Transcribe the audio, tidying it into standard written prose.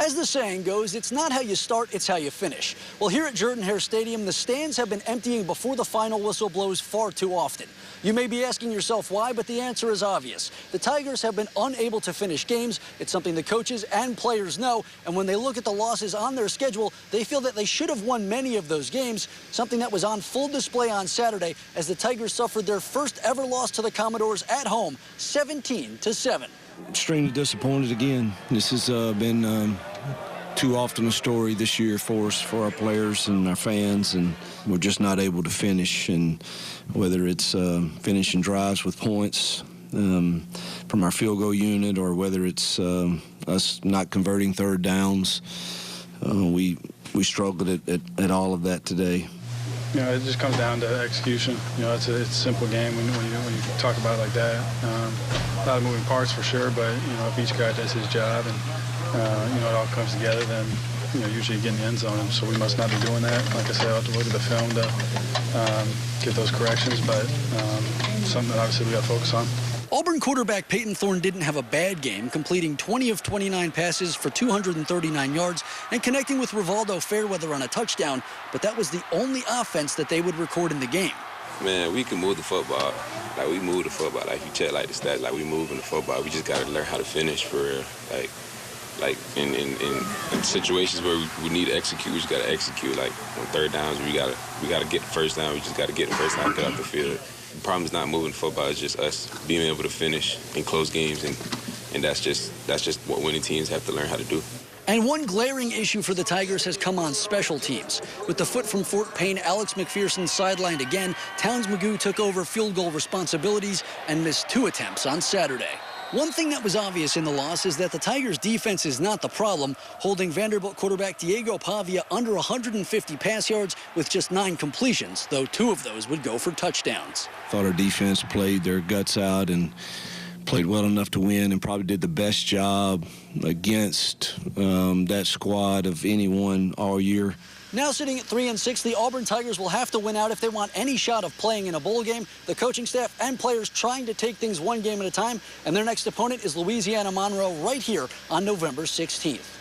As the saying goes, it's not how you start, it's how you finish. Well, here at Jordan-Hare Stadium, the stands have been emptying before the final whistle blows far too often. You may be asking yourself why, but the answer is obvious. The Tigers have been unable to finish games. It's something the coaches and players know, and when they look at the losses on their schedule, they feel that they should have won many of those games, something that was on full display on Saturday as the Tigers suffered their first ever loss to the Commodores at home, 17-7. Extremely disappointed again. This has been too often a story this year for us, for our players and our fans, and we're just not able to finish. And whether it's finishing drives with points from our field goal unit, or whether it's us not converting third downs, we struggled at all of that today. You know, it just comes down to execution. You know, it's a simple game when you talk about it like that. A lot of moving parts for sure, but you know, if each guy does his job and you know, it all comes together, then you know, usually you get in the end zone. So we must not be doing that. Like I said, I'll have to look at the film to get those corrections, but something that obviously we got to focus on. Auburn quarterback Peyton Thorne didn't have a bad game, completing 20 of 29 passes for 239 yards and connecting with Rivaldo Fairweather on a touchdown, but that was the only offense that they would record in the game. Man, we can move the football. Like, we move the football. Like, you check, like, the stats, like, we moving the football. We just got to learn how to finish for real. Like in situations where we need to execute, we just got to execute. Like, on third downs, we got to get the first down. We just got to get the first down, get off the field. The problem is not moving football. It's just us being able to finish in close games, and that's just what winning teams have to learn how to do. And one glaring issue for the Tigers has come on special teams. With the foot from Fort Payne, Alex McPherson sidelined again. Towns Magoo took over field goal responsibilities and missed 2 attempts on Saturday. One thing that was obvious in the loss is that the Tigers' defense is not the problem, holding Vanderbilt quarterback Diego Pavia under 150 pass yards with just 9 completions, though 2 of those would go for touchdowns. Thought our defense played their guts out and played well enough to win, and probably did the best job against that squad of anyone all year. Now sitting at 3-6, the Auburn Tigers will have to win out if they want any shot of playing in a bowl game. The coaching staff and players trying to take things one game at a time, and their next opponent is Louisiana Monroe right here on November 16th.